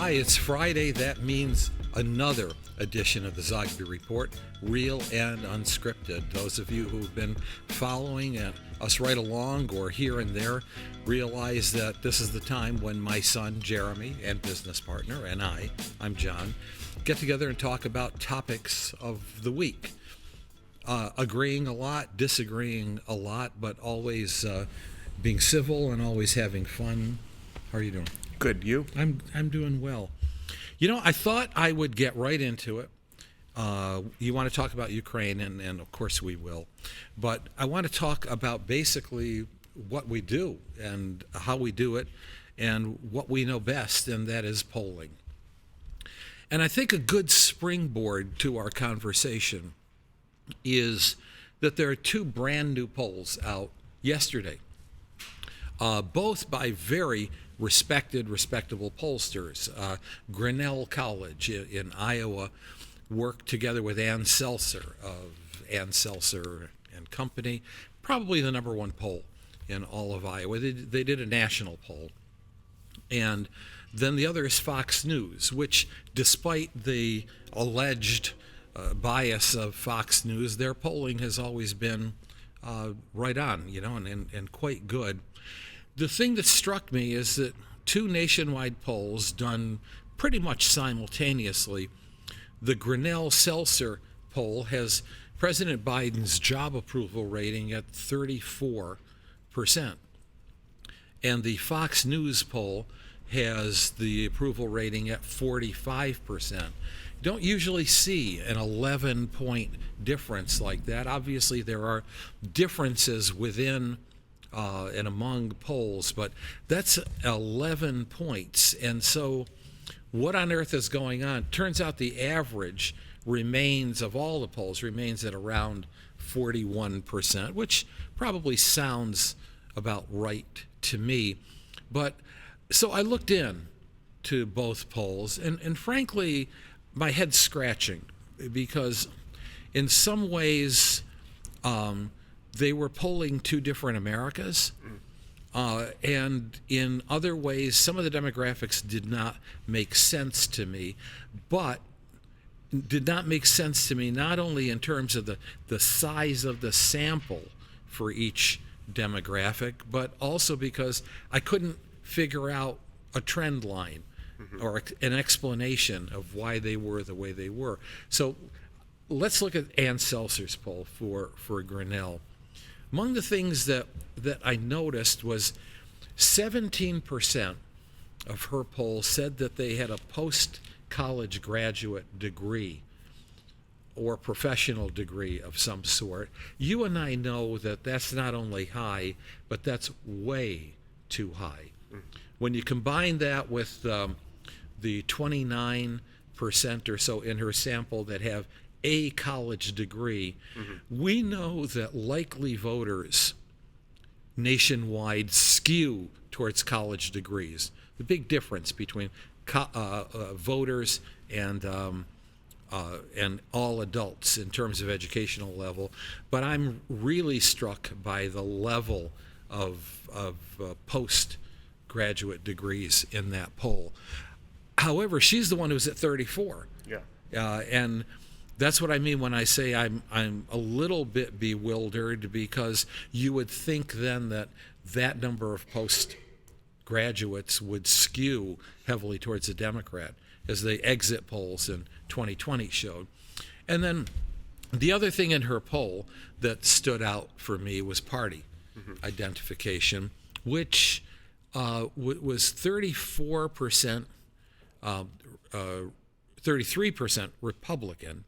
Hi, it's Friday. That means another edition of the Zogby Report, real and unscripted. Those of you who've been following us right along or here and there realize that this is the time when my son, Jeremy, and business partner, and I'm John, get together and talk about topics of the week. Agreeing a lot, disagreeing a lot, but always being civil and always having fun. How are you doing? Good. You? I'm doing well. You know, I thought I would get right into it. You want to talk about Ukraine, and of course we will. But I want to talk about basically what we do and how we do it and what we know best, and that is polling. And I think a good springboard to our conversation is that there are two brand new polls out yesterday, both by very respectable pollsters. Grinnell College in Iowa worked together with Ann Selzer of Ann Selzer and Company, probably the number one poll in all of Iowa. They did a national poll. And then the other is Fox News, which, despite the alleged bias of Fox News, their polling has always been right on, and quite good. The thing that struck me is that two nationwide polls done pretty much simultaneously. The Grinnell-Selzer poll has President Biden's job approval rating at 34%. And the Fox News poll has the approval rating at 45%. Don't usually see an 11-point difference like that. Obviously, there are differences within and among polls, but that's 11 points. And so what on earth is going on? Turns out the average remains, of all the polls, remains at around 41%, which probably sounds about right to me. But so I looked in to both polls, and frankly, my head's scratching, because in some ways they were polling two different Americas, and in other ways some of the demographics did not make sense to me, but did not make sense to me not only in terms of the size of the sample for each demographic, but also because I couldn't figure out a trend line or an explanation of why they were the way they were. So let's look at Ann Selzer's poll for Grinnell. Among the things that I noticed was 17% of her poll said that they had a post-college graduate degree or professional degree of some sort. You and I know that that's not only high, but that's way too high. When you combine that with the 29% or so in her sample that have a college degree, we know that likely voters nationwide skew towards college degrees. The big difference between voters and all adults in terms of educational level. But I'm really struck by the level of postgraduate degrees in that poll. However, she's the one who's at 34. Yeah. And that's what I mean when I say I'm a little bit bewildered, because you would think then that number of postgraduates would skew heavily towards the Democrat, as the exit polls in 2020 showed. And then the other thing in her poll that stood out for me was party identification, which was 33% Republican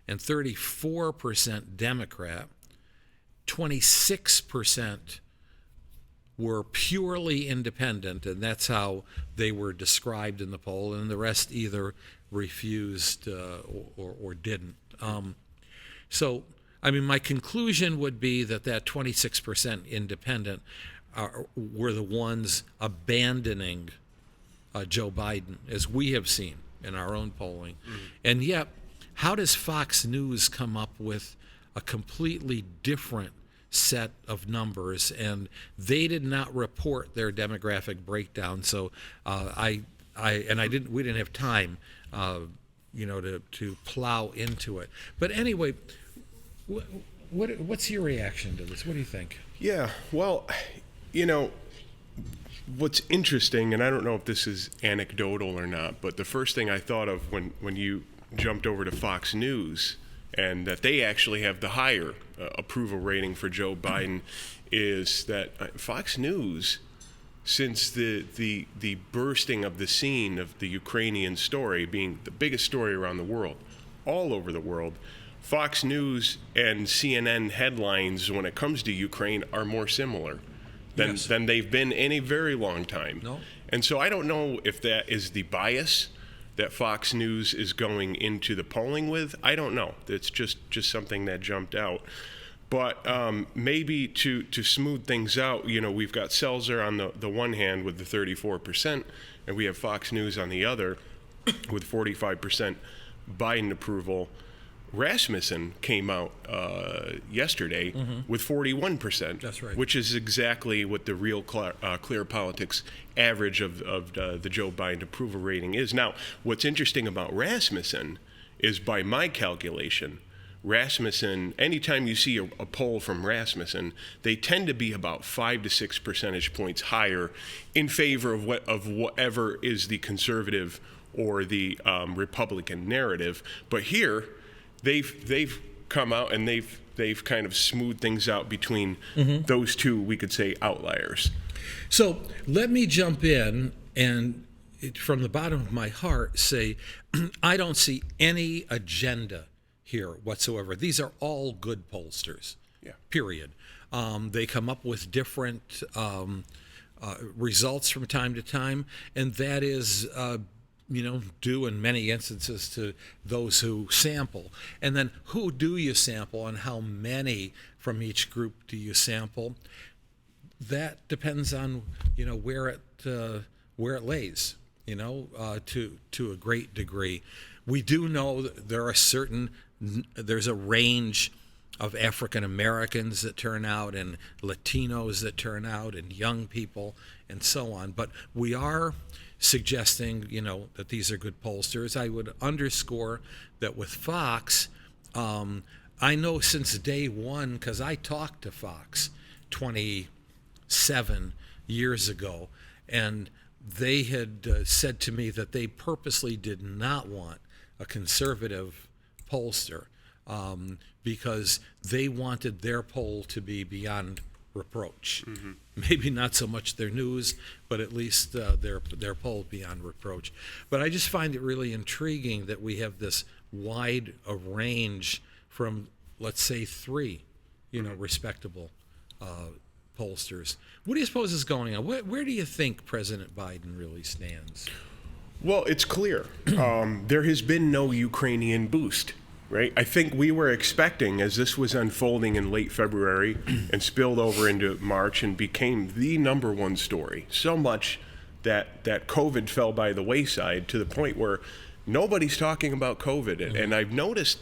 and 34% Democrat. 26% were purely independent, and that's how they were described in the poll, and the rest either refused or didn't. So, I mean, my conclusion would be that 26% independent were the ones abandoning Joe Biden, as we have seen in our own polling. And yet, how does Fox News come up with a completely different set of numbers? And they did not report their demographic breakdown, so I we didn't have time, to plow into it. But anyway, what's your reaction to this? What do you think? Yeah, well, what's interesting, and I don't know if this is anecdotal or not, but the first thing I thought of when you jumped over to Fox News, and that they actually have the higher approval rating for Joe Biden, is that Fox News, since the bursting of the scene of the Ukrainian story being the biggest story around the world, all over the world, Fox News and CNN headlines when it comes to Ukraine are more similar than they've been in a very long time. No. And so I don't know if that is the bias that Fox News is going into the polling with. I don't know. It's just something that jumped out. But maybe to smooth things out, we've got Selzer on the one hand with the 34%, and we have Fox News on the other with 45% Biden approval. Rasmussen came out yesterday with 41%. That's right. Which is exactly what the real Clear Politics average of the Joe Biden approval rating is. Now, what's interesting about Rasmussen is, by my calculation, Rasmussen, anytime you see a poll from Rasmussen, they tend to be about 5 to 6 percentage points higher in favor of whatever is the conservative or the Republican narrative. But here, they've come out and they've kind of smoothed things out between those two, we could say, outliers. So let me jump in and, from the bottom of my heart, say I don't see any agenda here whatsoever. These are all good pollsters. Yeah. Period. They come up with different results from time to time, and that is due in many instances to those who sample. And then who do you sample and how many from each group do you sample? That depends on where it lays, to a great degree. We do know that there's a range of African Americans that turn out, and Latinos that turn out, and young people, and so on. But we are suggesting, that these are good pollsters. I would underscore that with Fox, I know since day one, because I talked to Fox 27 years ago, and they had said to me that they purposely did not want a conservative pollster because they wanted their poll to be beyond reproach. Maybe not so much their news, but at least their poll beyond reproach. But I just find it really intriguing that we have this wide a range from, let's say, three, respectable pollsters. What do you suppose is going on? Where do you think President Biden really stands? Well, it's clear. There has been no Ukrainian boost, right? I think we were expecting, as this was unfolding in late February and spilled over into March and became the number one story, so much that COVID fell by the wayside to the point where nobody's talking about COVID. And I've noticed,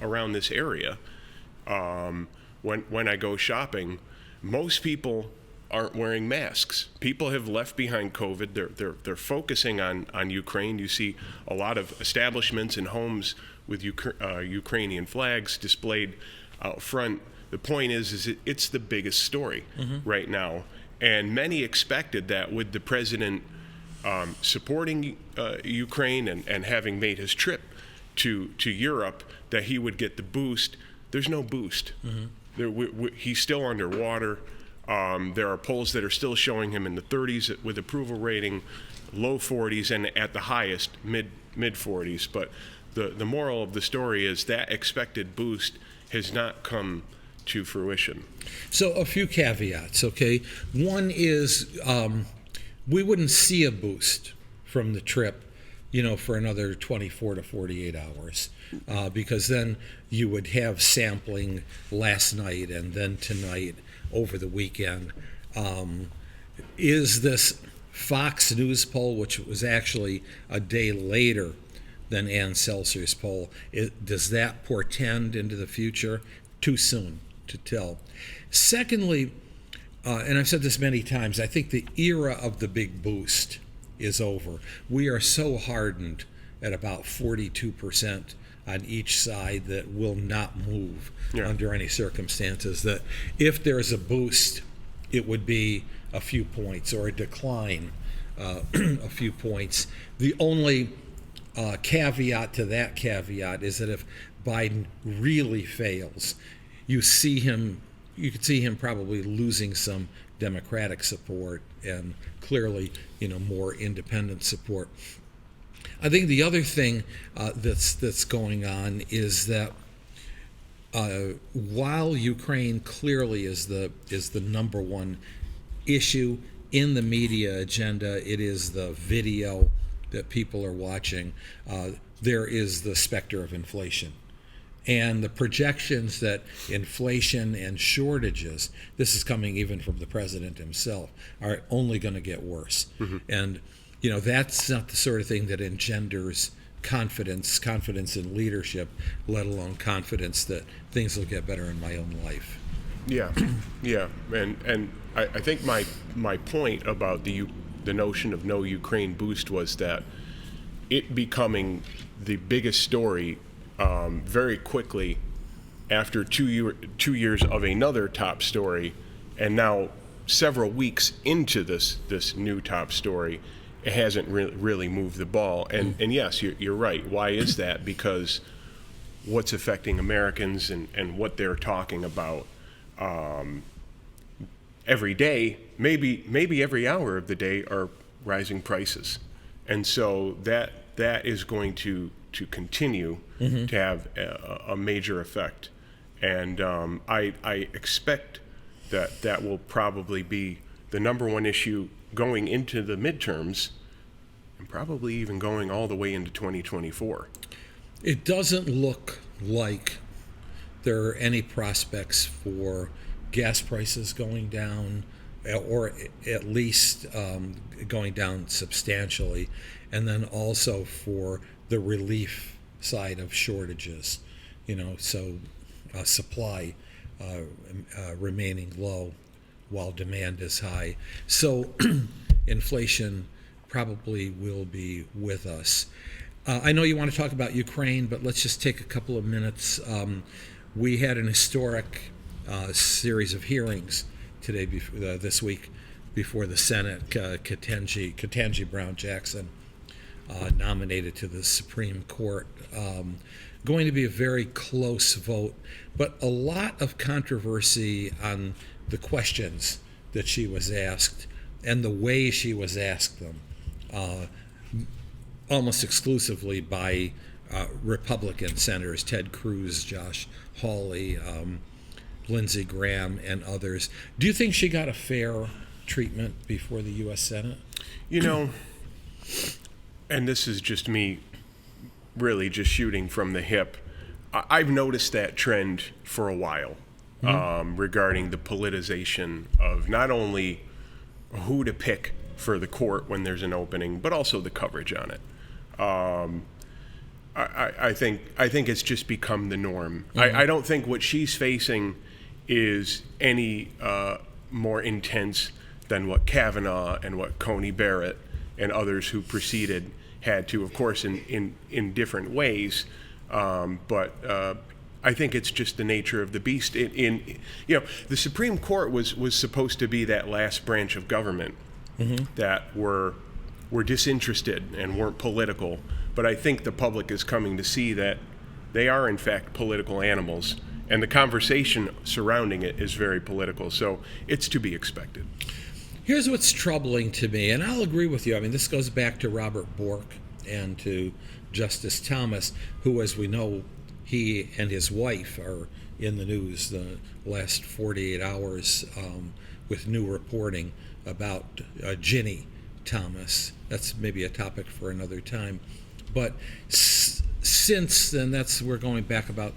around this area, when I go shopping, most people aren't wearing masks. People have left behind COVID. They're focusing on Ukraine. You see a lot of establishments and homes with Ukrainian flags displayed out front. The point is it's the biggest story right now. And many expected that with the president supporting Ukraine and having made his trip to Europe, that he would get the boost. There's no boost. He's still underwater. There are polls that are still showing him in the 30s with approval rating, low 40s, and at the highest, mid 40s. But the moral of the story is that expected boost has not come to fruition. So a few caveats, okay? One is we wouldn't see a boost from the trip, for another 24 to 48 hours. Because then you would have sampling last night and then tonight over the weekend. Is this Fox News poll, which was actually a day later than Ann Selzer's poll, does that portend into the future? Too soon to tell. Secondly, and I've said this many times, I think the era of the big boost is over. We are so hardened at about 42% on each side that will not move under any circumstances, that if there's a boost, it would be a few points, or a decline, a few points. The only caveat to that caveat is that if Biden really fails, you could see him probably losing some Democratic support and clearly, more independent support. I think the other thing that's going on is that while Ukraine clearly is the number one issue in the media agenda, it is the video that people are watching. There is the specter of inflation. And the projections that inflation and shortages, this is coming even from the president himself, are only going to get worse. Mm-hmm. And, that's not the sort of thing that engenders confidence in leadership, let alone confidence that things will get better in my own life. Yeah, yeah. And I think my point about the notion of no Ukraine boost was that it becoming the biggest story very quickly after 2 years of another top story, and now several weeks into this new top story, it hasn't really moved the ball. And yes, you're right. Why is that? Because what's affecting Americans and what they're talking about every day, maybe every hour of the day, are rising prices, and so that is going to continue to have a major effect. And I expect that will probably be the number one issue going into the midterms, and probably even going all the way into 2024. It doesn't look like there are any prospects for gas prices going down, or at least going down substantially, and then also for the relief side of shortages, so supply remaining low while demand is high. So inflation probably will be with us. I know you want to talk about Ukraine, but let's just take a couple of minutes. We had an historic series of hearings today, this week, before the Senate. Ketanji Brown Jackson nominated to the Supreme Court. Going to be a very close vote, but a lot of controversy on the questions that she was asked and the way she was asked them, almost exclusively by Republican senators, Ted Cruz, Josh Hawley, Lindsey Graham, and others. Do you think she got a fair treatment before the U.S. Senate? And this is just me really just shooting from the hip. I've noticed that trend for a while, regarding the politicization of not only who to pick for the court when there's an opening, but also the coverage on it. I think it's just become the norm. I don't think what she's facing is any more intense than what Kavanaugh and what Coney Barrett and others who preceded had to, of course, in different ways. But I think it's just the nature of the beast. The Supreme Court was supposed to be that last branch of government that were disinterested and weren't political. But I think the public is coming to see that they are, in fact, political animals, and the conversation surrounding it is very political. So it's to be expected. Here's what's troubling to me, and I'll agree with you. I mean, this goes back to Robert Bork and to Justice Thomas, who, as we know, he and his wife are in the news the last 48 hours with new reporting about Ginny Thomas. That's maybe a topic for another time. But since then, we're going back about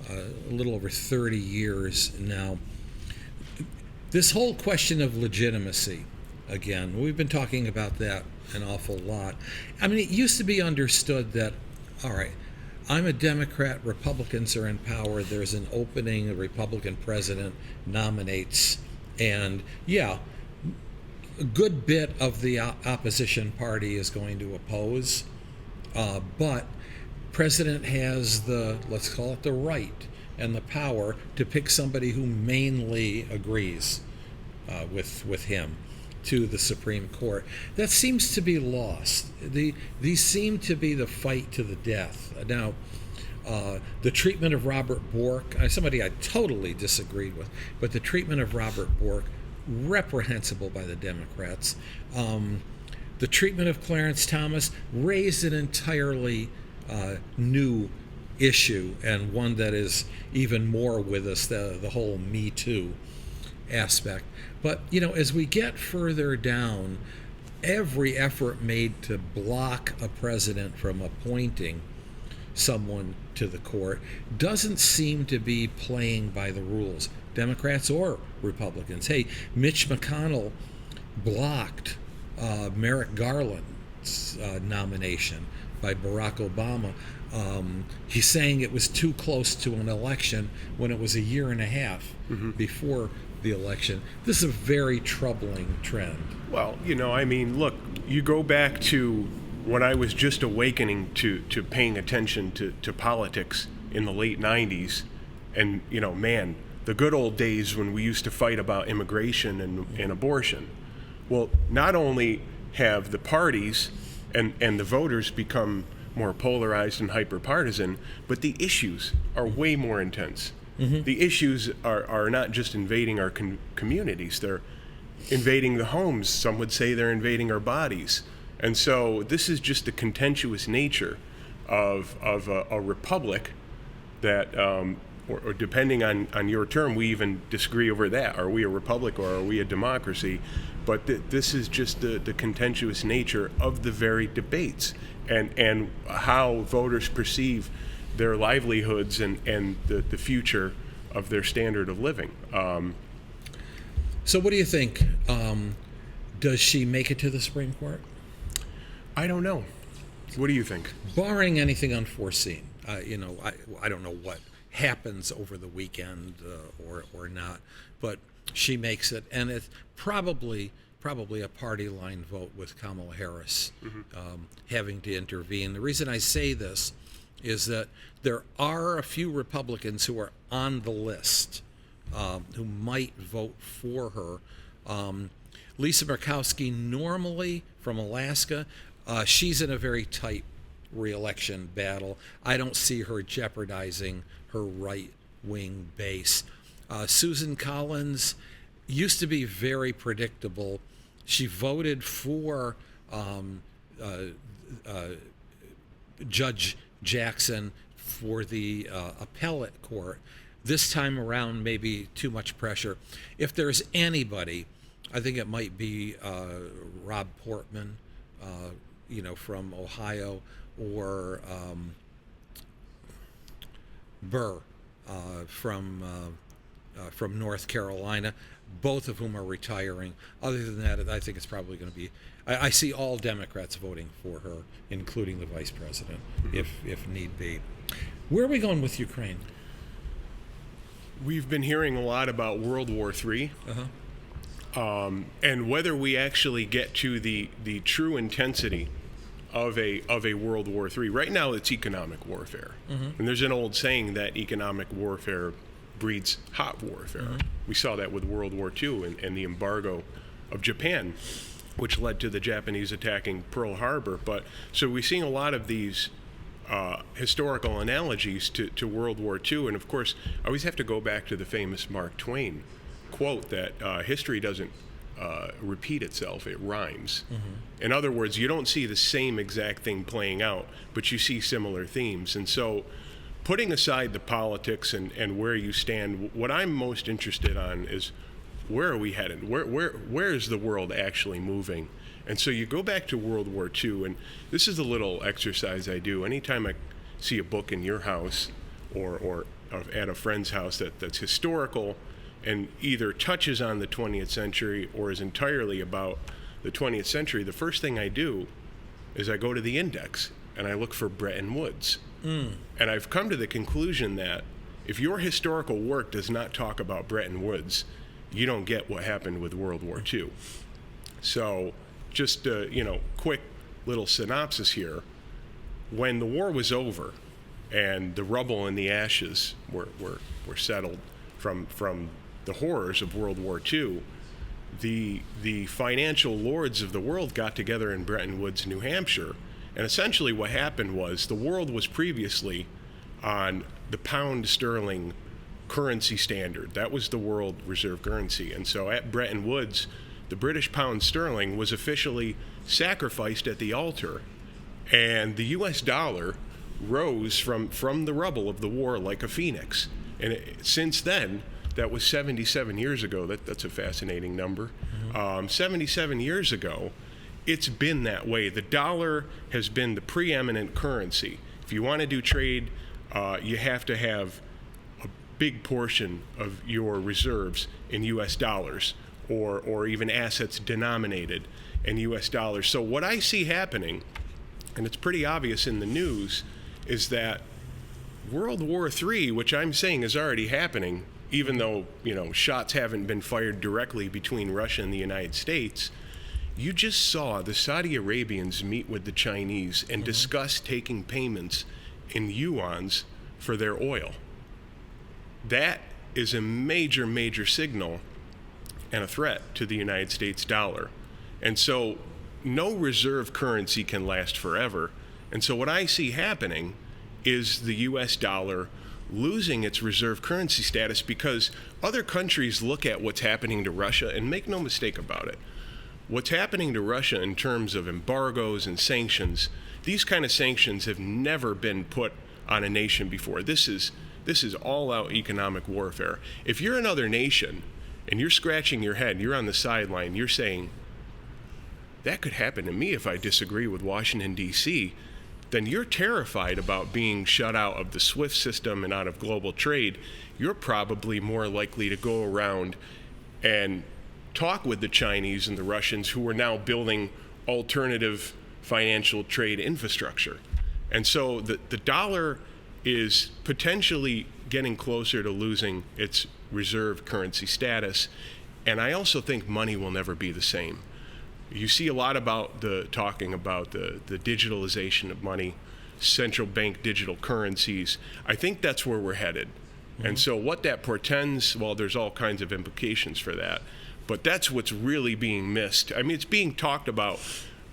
a little over 30 years now. This whole question of legitimacy, again, we've been talking about that an awful lot. I mean, it used to be understood that, all right, I'm a Democrat, Republicans are in power, there's an opening, a Republican president nominates, and yeah, a good bit of the opposition party is going to oppose, but president has the, let's call it the right and the power to pick somebody who mainly agrees with him to the Supreme Court. That seems to be lost. These seem to be the fight to the death. Now, the treatment of Robert Bork, somebody I totally disagreed with, but the treatment of Robert Bork, reprehensible by the Democrats. The treatment of Clarence Thomas raised an entirely new issue, and one that is even more with us, the whole Me Too aspect. But, as we get further down, every effort made to block a president from appointing someone to the court doesn't seem to be playing by the rules, Democrats or Republicans. Hey, Mitch McConnell blocked Merrick Garland's nomination by Barack Obama. He's saying it was too close to an election when it was a year and a half before the election. This is a very troubling trend. Well, look, you go back to when I was just awakening to paying attention to politics in the late 90s, and, man, the good old days when we used to fight about immigration and abortion. Well, not only have the parties and the voters become more polarized and hyper-partisan, but the issues are way more intense. The issues are not just invading our communities, they're invading the homes. Some would say they're invading our bodies. And so this is just the contentious nature of a republic that, or depending on your term, we even disagree over that. Are we a republic or are we a democracy? But this is just the contentious nature of the very debates and how voters perceive their livelihoods and the future of their standard of living. So what do you think? Does she make it to the Supreme Court? I don't know. What do you think? Barring anything unforeseen, I don't know what happens over the weekend or not, but she makes it, and it's probably a party line vote with Kamala Harris having to intervene. The reason I say this is that there are a few Republicans who are on the list who might vote for her. Lisa Murkowski, normally from Alaska, she's in a very tight re-election battle. I don't see her jeopardizing her right-wing base. Susan Collins used to be very predictable. She voted for Judge Jackson for the appellate court. This time around, maybe too much pressure. If there's anybody, I think it might be Rob Portman, from Ohio, or Burr from North Carolina, both of whom are retiring. Other than that, I think it's probably going to be, I see all Democrats voting for her, including the vice president, if need be. Where are we going with Ukraine? We've been hearing a lot about World War III, and whether we actually get to the true intensity of a World War III. Right now, it's economic warfare, and there's an old saying that economic warfare breeds hot warfare. We saw that with World War II and the embargo of Japan, which led to the Japanese attacking Pearl Harbor. But so we're seeing a lot of these historical analogies to World War II. And of course, I always have to go back to the famous Mark Twain quote that history doesn't repeat itself, it rhymes. In other words, you don't see the same exact thing playing out, but you see similar themes. And so putting aside the politics and where you stand, what I'm most interested on is where are we headed? Where is the world actually moving? And so you go back to World War II, and this is a little exercise I do. Anytime I see a book in your house or at a friend's house that's historical and either touches on the 20th century or is entirely about the 20th century, the first thing I do is I go to the index and I look for Bretton Woods. And I've come to the conclusion that if your historical work does not talk about Bretton Woods, you don't get what happened with World War II. So just quick little synopsis here. When the war was over and the rubble and the ashes were settled from the horrors of World War II, the financial lords of the world got together in Bretton Woods, New Hampshire, and essentially what happened was the world was previously on the pound sterling currency standard. That was the world reserve currency. And so at Bretton Woods, the British pound sterling was officially sacrificed at the altar, and the US dollar rose from the rubble of the war like a phoenix. And since then, that was 77 years ago. That's a fascinating number. 77 years ago, it's been that way. The dollar has been the preeminent currency. If you want to do trade, you have to have a big portion of your reserves in US dollars, or even assets denominated in US dollars. So what I see happening, and it's pretty obvious in the news, is that World War III, which I'm saying is already happening, even though shots haven't been fired directly between Russia and the United States, you just saw the Saudi Arabians meet with the Chinese and discuss taking payments in yuans for their oil. That is a major, major signal and a threat to the United States dollar. And so no reserve currency can last forever. And so what I see happening is the US dollar losing its reserve currency status because other countries look at what's happening to Russia, and make no mistake about it. What's happening to Russia in terms of embargoes and sanctions, these kind of sanctions have never been put on a nation before. This is all-out economic warfare. If you're another nation and you're scratching your head, you're on the sideline, you're saying, that could happen to me if I disagree with Washington, D.C., then you're terrified about being shut out of the SWIFT system and out of global trade. You're probably more likely to go around and talk with the Chinese and the Russians, who are now building alternative financial trade infrastructure. And so the dollar is potentially getting closer to losing its reserve currency status. And I also think money will never be the same. You see a lot about talking about the digitalization of money, central bank digital currencies. I think that's where we're headed. And so what that portends, well, there's all kinds of implications for that. But that's what's really being missed. I mean, it's being talked about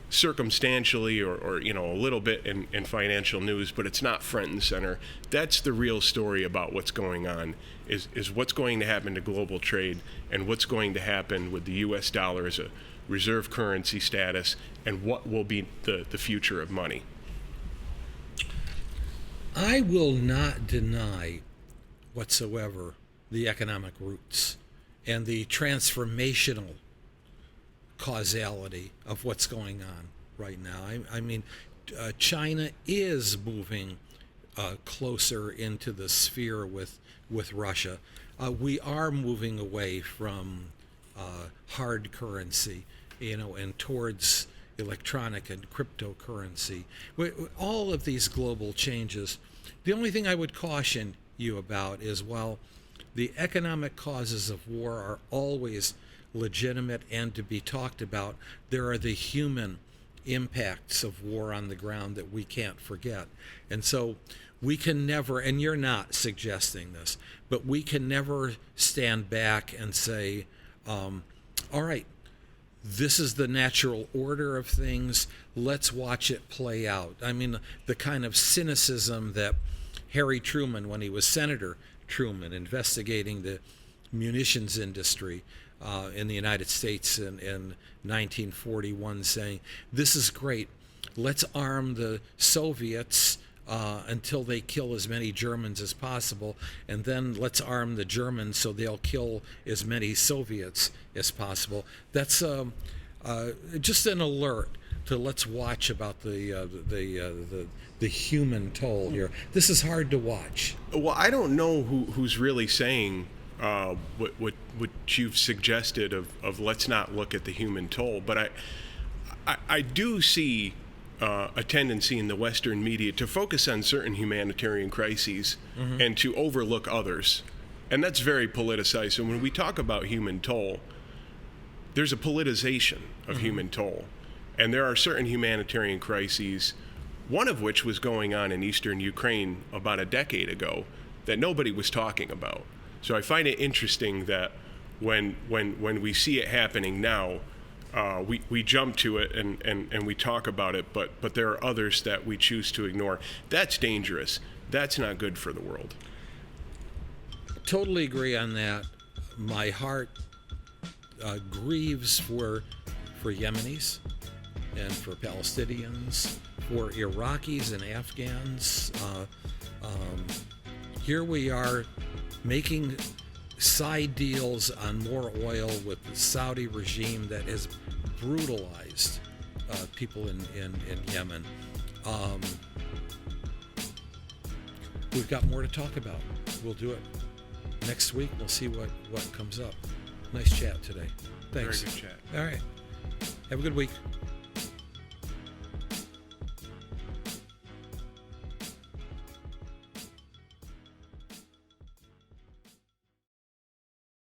circumstantially or a little bit in financial news, but it's not front and center. That's the real story about what's going on, is what's going to happen to global trade and what's going to happen with the US dollar as a reserve currency status, and what will be the future of money. I will not deny whatsoever the economic roots and the transformational causality of what's going on right now. I mean, China is moving closer into the sphere with Russia. We are moving away from hard currency, and towards electronic and cryptocurrency. All of these global changes. The only thing I would caution you about is, while the economic causes of war are always legitimate and to be talked about, there are the human impacts of war on the ground that we can't forget. And so we can never, and you're not suggesting this, but we can never stand back and say, all right, this is the natural order of things, let's watch it play out. I mean, the kind of cynicism that Harry Truman, when he was Senator Truman, investigating the munitions industry in the United States in 1941, saying, this is great, let's arm the Soviets until they kill as many Germans as possible, and then let's arm the Germans so they'll kill as many Soviets as possible. That's just an alert to let's watch about the human toll here. This is hard to watch. Well, I don't know who's really saying what you've suggested of let's not look at the human toll, but I do see a tendency in the Western media to focus on certain humanitarian crises and to overlook others. And that's very politicized. So when we talk about human toll, there's a politicization of human toll. And there are certain humanitarian crises, one of which was going on in eastern Ukraine about a decade ago that nobody was talking about. So I find it interesting that when we see it happening now, we jump to it and we talk about it, but there are others that we choose to ignore. That's dangerous. That's not good for the world. Totally agree on that. My heart grieves for Yemenis and for Palestinians, for Iraqis and Afghans. Here we are making side deals on more oil with the Saudi regime that has brutalized people in Yemen. We've got more to talk about. We'll do it next week. We'll see what comes up. Nice chat today. Thanks. Very good chat. All right. Have a good week.